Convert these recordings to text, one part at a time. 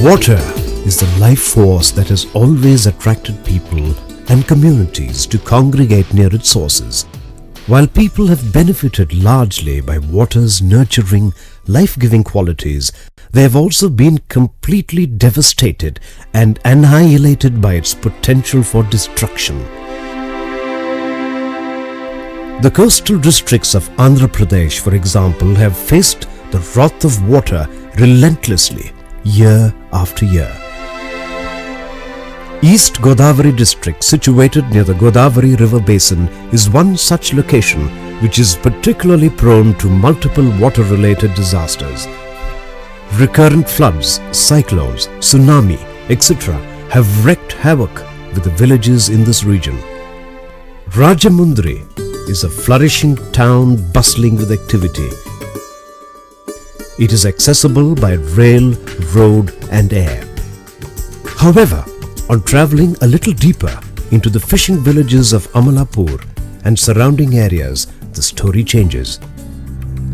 Water is the life force that has always attracted people and communities to congregate near its sources. While people have benefited largely by water's nurturing, life-giving qualities, they have also been completely devastated and annihilated by its potential for destruction. The coastal districts of Andhra Pradesh, for example, have faced the wrath of water relentlessly, year after year. East Godavary district, situated near the Godavary river basin, is one such location which is particularly prone to multiple water-related disasters. Recurrent floods, cyclones, tsunami, etc. have wreaked havoc with the villages in this region. Rajamundry is a flourishing town bustling with activity. It is accessible by rail, road and air. However, on travelling a little deeper into the fishing villages of Amalapur and surrounding areas, the story changes.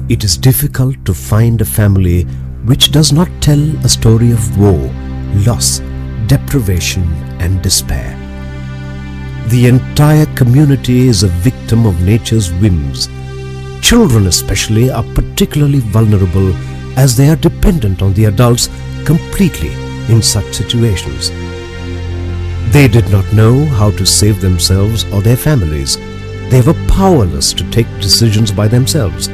It is difficult to find a family which does not tell a story of woe, loss, deprivation and despair. The entire community is a victim of nature's whims. Children especially are particularly vulnerable as they are dependent on the adults completely in such situations. They did not know how to save themselves or their families. They were powerless to take decisions by themselves.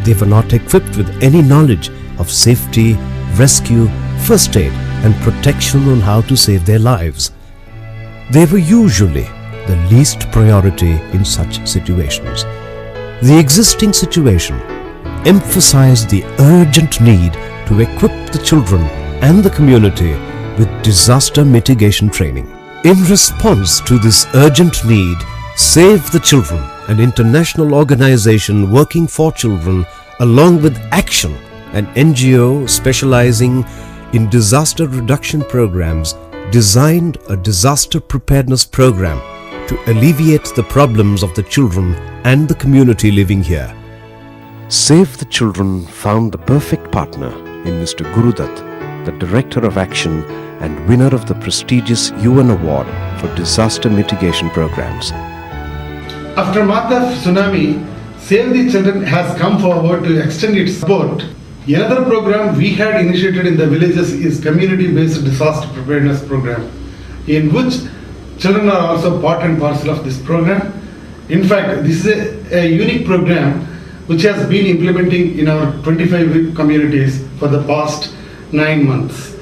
They were not equipped with any knowledge of safety, rescue, first aid and protection on how to save their lives. They were usually the least priority in such situations. The existing situation emphasized the urgent need to equip the children and the community with disaster mitigation training. In response to this urgent need, Save the Children, an international organization working for children, along with Action, an NGO specializing in disaster reduction programs, designed a disaster preparedness program to alleviate the problems of the children and the community living here. Save the Children found the perfect partner in Mr. Gurudutt, the Director of Action and winner of the prestigious UN Award for Disaster Mitigation Programs. Aftermath of tsunami, Save the Children has come forward to extend its support. Another program we had initiated in the villages is community-based disaster preparedness program, in which children are also part and parcel of this program. In fact, this is a unique program which has been implementing in our 25 communities for the past 9 months.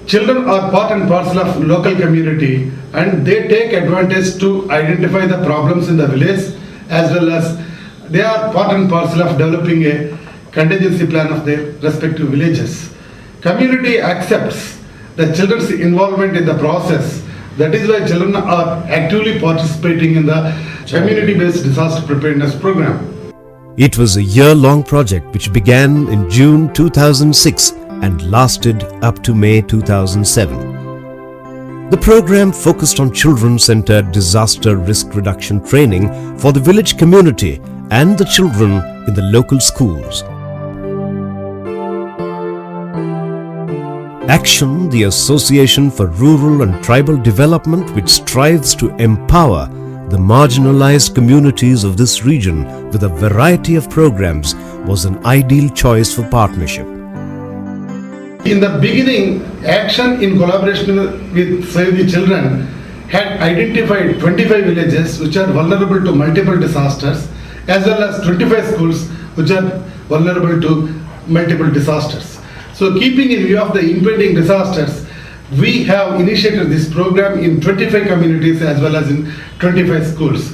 Children are part and parcel of local community and they take advantage to identify the problems in the village, as well as they are part and parcel of developing a contingency plan of their respective villages. Community accepts the children's involvement in the process. That is why children are actively participating in the community-based disaster preparedness program. It was a year-long project which began in June 2006 and lasted up to May 2007. The program focused on children-centered disaster risk reduction training for the village community and the children in the local schools. Action, the Association for Rural and Tribal Development, which strives to empower the marginalized communities of this region with a variety of programs, was an ideal choice for partnership. In the beginning, Action, in collaboration with Save the Children, had identified 25 villages which are vulnerable to multiple disasters, as well as 25 schools which are vulnerable to multiple disasters. So keeping in view of the impending disasters, we have initiated this program in 25 communities as well as in 25 schools.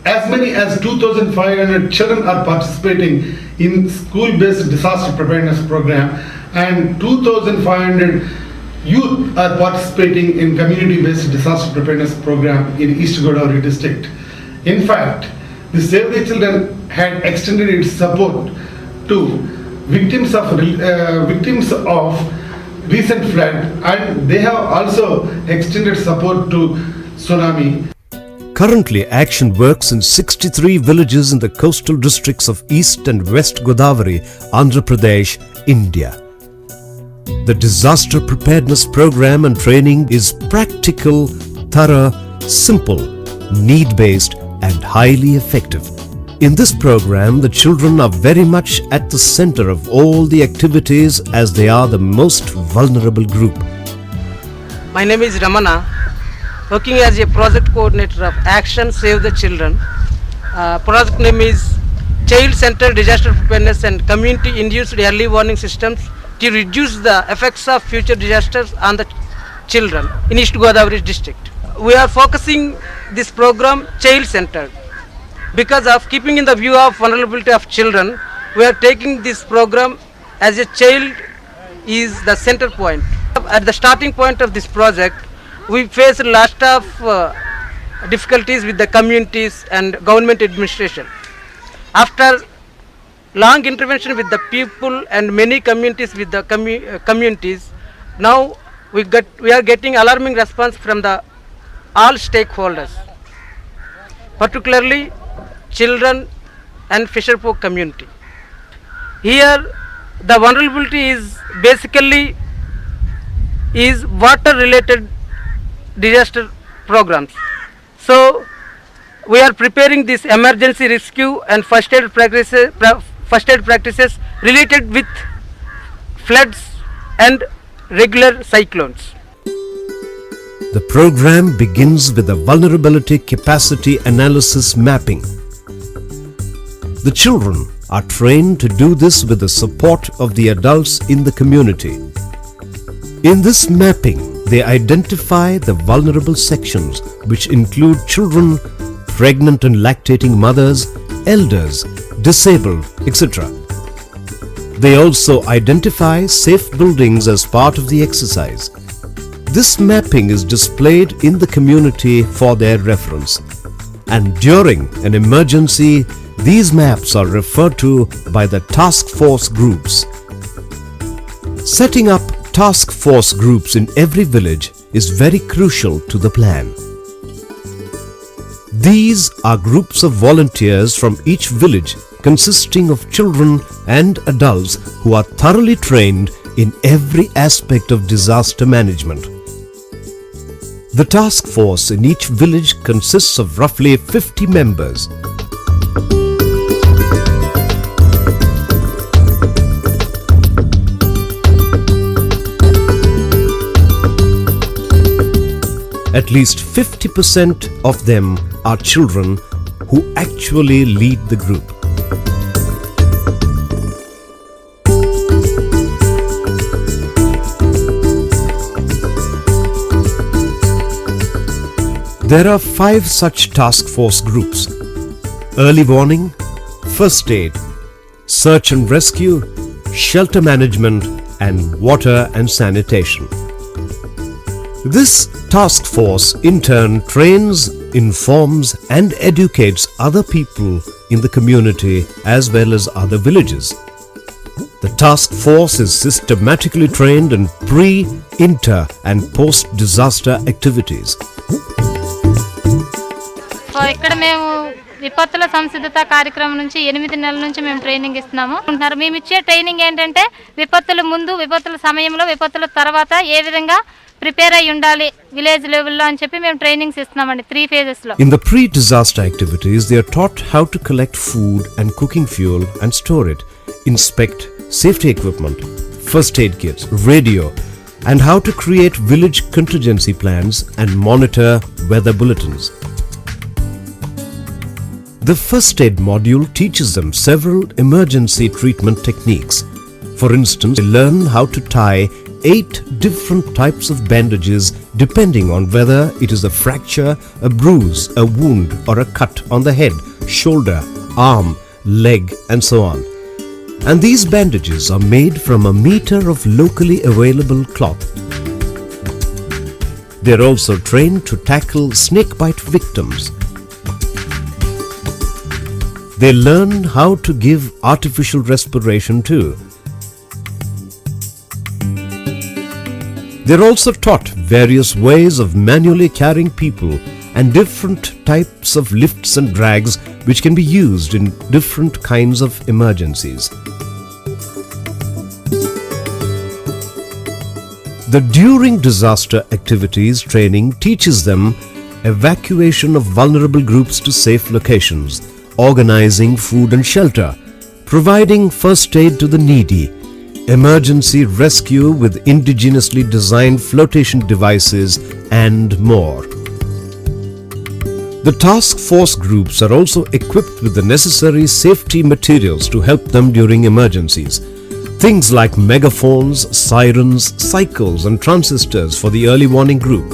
As many as 2,500 children are participating in school-based disaster preparedness program, and 2,500 youth are participating in community-based disaster preparedness program in East Godavary district. In fact, the Save the Children had extended its support to victims of recent flood, and they have also extended support to tsunami. Currently, Action works in 63 villages in the coastal districts of East and West Godavary, Andhra Pradesh, India. The disaster preparedness program and training is practical, thorough, simple, need-based and highly effective. In this program, the children are very much at the center of all the activities as they are the most vulnerable group. My name is Ramana, working as a project coordinator of Action Save the Children. Project name is Child-Centered Disaster Preparedness and Community-Induced Early Warning Systems to reduce the effects of future disasters on the children in East Godavary district. We are focusing this program child-centered. Because of keeping in the view of vulnerability of children, we are taking this program as a child is the center point. At the starting point of this project, we faced a lot of difficulties with the communities and government administration. After long intervention with the people and many communities with the communities, now we are getting alarming response from the all stakeholders, particularly children and fisherfolk community. Here the vulnerability is basically is water related disaster programs. So we are preparing this emergency rescue and first aid practices related with floods and regular cyclones. The program begins with a vulnerability capacity analysis mapping. The children are trained to do this with the support of the adults in the community. In this mapping, they identify the vulnerable sections, which include children, pregnant and lactating mothers, elders, disabled, etc. They also identify safe buildings as part of the exercise. This mapping is displayed in the community for their reference. And during an emergency, these maps are referred to by the task force groups. Setting up task force groups in every village is very crucial to the plan. These are groups of volunteers from each village consisting of children and adults who are thoroughly trained in every aspect of disaster management. The task force in each village consists of roughly 50 members. At least 50% of them are children who actually lead the group. There are 5 such task force groups: early warning, first aid, search and rescue, shelter management, and water and sanitation. This task force in turn trains, informs and educates other people in the community as well as other villages. The task force is systematically trained in pre, inter and post-disaster activities. ఇక్కడ మేము విపత్తుల సంసిద్ధత కార్యక్రమం నుంచి 8 నెలల నుంచి మేము training ఇస్తున్నాము. మేము ఇచ్చే ట్రైనింగ్ ఏంటంటే విపత్తుల ముందు, విపత్తుల సమయంలో, విపత్తుల తర్వాత ఏ విధంగా ప్రిపేర్ అయ్యి ఉండాలి విలేజ్ లెవెల్లో అని చెప్పి మేము ట్రైనింగ్స్ ఇస్తున్నామండి 3 phases లో. In the pre-disaster activities, they are taught how to collect food and cooking fuel and store it, inspect safety equipment, first aid kits, radio, and how to create village contingency plans and monitor weather bulletins. The first aid module teaches them several emergency treatment techniques. For instance, they learn how to tie 8 different types of bandages depending on whether it is a fracture, a bruise, a wound or a cut on the head, shoulder, arm, leg and so on. And these bandages are made from a meter of locally available cloth. They are also trained to tackle snakebite victims. They learn how to give artificial respiration too. They are also taught various ways of manually carrying people and different types of lifts and drags which can be used in different kinds of emergencies. The during disaster activities training teaches them evacuation of vulnerable groups to safe locations, organizing food and shelter, providing first aid to the needy, emergency rescue with indigenously designed flotation devices, and more. The task force groups are also equipped with the necessary safety materials to help them during emergencies. Things like megaphones, sirens, cycles and transistors for the early warning group.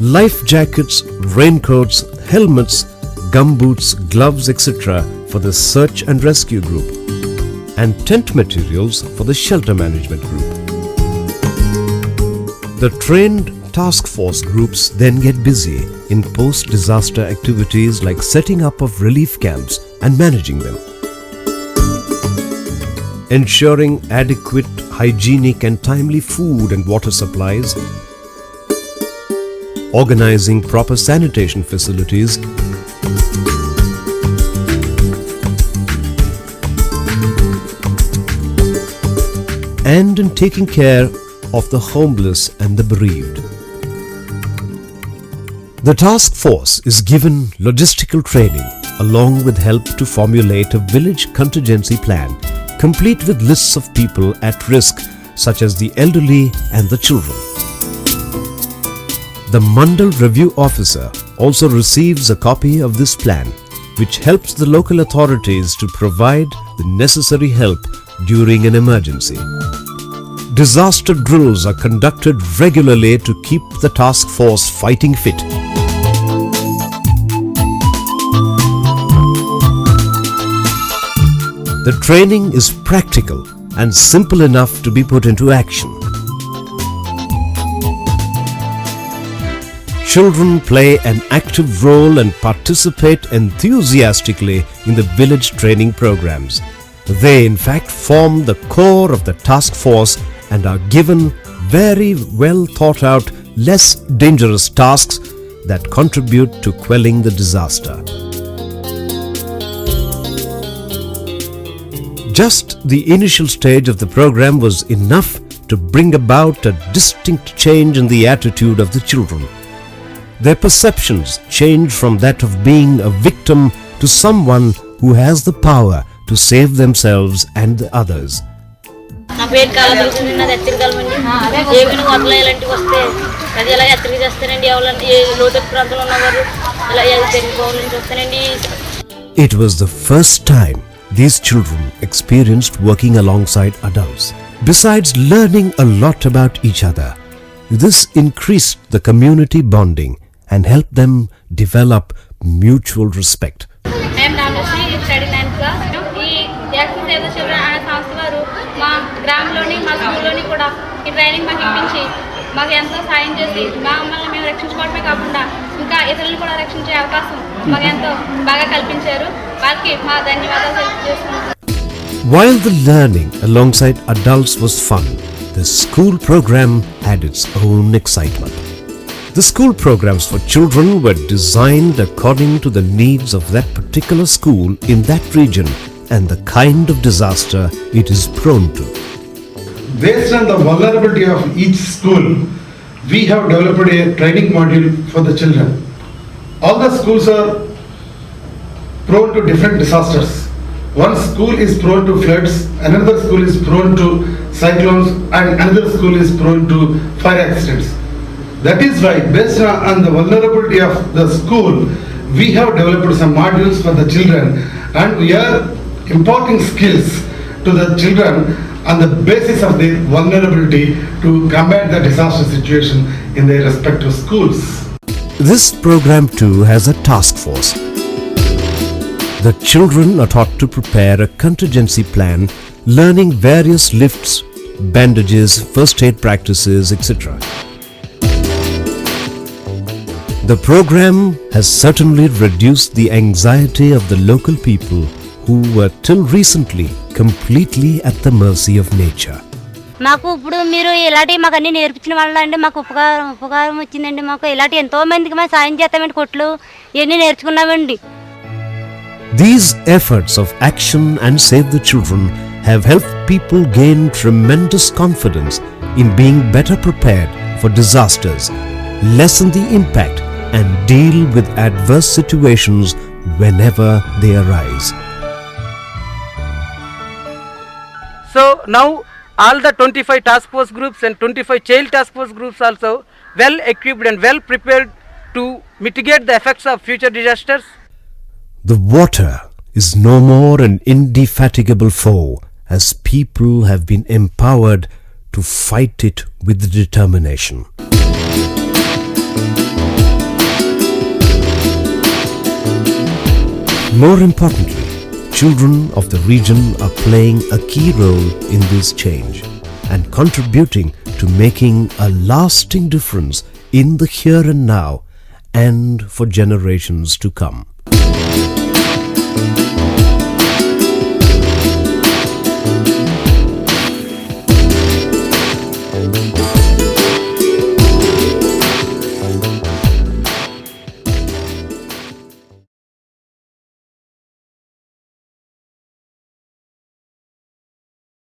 Life jackets, raincoats, helmets, gumboots, gloves, etc. for the search and rescue group. And tent materials for the shelter management group. The trained task force groups then get busy in post-disaster activities like setting up of relief camps and managing them. Ensuring adequate, hygienic and timely food and water supplies, organizing proper sanitation facilities, and in taking care of the homeless and the bereaved. The task force is given logistical training along with help to formulate a village contingency plan, complete with lists of people at risk such as the elderly and the children. The Mandal Review Officer also receives a copy of this plan, which helps the local authorities to provide the necessary help during an emergency. Disaster drills are conducted regularly to keep the task force fighting fit. The training is practical and simple enough to be put into action. Children play an active role and participate enthusiastically in the village training programs. They in fact form the core of the task force and are given very well thought out, less dangerous tasks that contribute to quelling the disaster. Just the initial stage of the program was enough to bring about a distinct change in the attitude of the children. Their perceptions changed from that of being a victim to someone who has the power to save themselves and the others. నా పేరు కాలబెలుతుంది నాది ఎత్తిరికలమండి ఏమైనా వదల ఇలాంటివి వస్తే అది ఇలా ఎత్తిరి చేస్తానండి ఎవరంటే ఏ లోతట్టు ప్రాంతంలో ఉన్నవారు ఇలా తెలియపోవాలని చూస్తానండి. It was the first time these children experienced working alongside adults. Besides learning a lot about each other, this increased the community bonding and helped them develop mutual respect. మేము నాన్నశ్రీ స్టడీ 9th క్లాస్. ఈ action save the children అనే సంస్థ వారు మా గ్రామంలోని మా స్కూల్లోని కూడా ఈ ట్రైనింగ్ మాకు ఇప్పించి మాకు ఎంతో సాయం చేసి మమ్మల్ని మేము రక్షించుకోవడమే కాకుండా ఇంకా ఇతరులను కూడా రక్షించే అవకాశం మాకు ఎంతో బాగా కల్పించారు. వాళ్ళకి మా ధన్యవాదాలు తెలియజేస్తున్నాను. While the learning alongside adults was fun, the school program had its own excitement. The school programs for children were designed according to the needs of that particular school in that region and the kind of disaster it is prone to. Based on the vulnerability of each school, we have developed a training module for the children. All the schools are prone to different disasters. One school is prone to floods, another school is prone to cyclones, and another school is prone to fire accidents. That is why, based on the vulnerability of the school, we have developed some modules for the children, and we are imparting skills to the children on the basis of their vulnerability to combat the disaster situation in their respective schools. This program too has a task force. The children are taught to prepare a contingency plan, learning various lifts, bandages, first aid practices, etc. The program has certainly reduced the anxiety of the local people who were till recently completely at the mercy of nature. మాకు ఇప్పుడు మీరు ఇలాంటి మాకు అన్ని నేర్పించిన వల్ల అండి మాకు ఉపకారం వచ్చిందండి. మాకు ఇలాంటి ఎంతో మందికి మేము సాయం చేస్తామండి. కొట్లు ఇవన్నీ నేర్చుకున్నామండి. These efforts of action and Save the Children have helped people gain tremendous confidence in being better prepared for disasters, lessen the impact and deal with adverse situations whenever they arise. So now all the 25 task force groups and 25 child task force groups also well equipped and well prepared to mitigate the effects of future disasters. The water is no more an indefatigable foe, as people have been empowered to fight it with determination. More importantly, children of the region are playing a key role in this change and contributing to making a lasting difference in the here and now and for generations to come.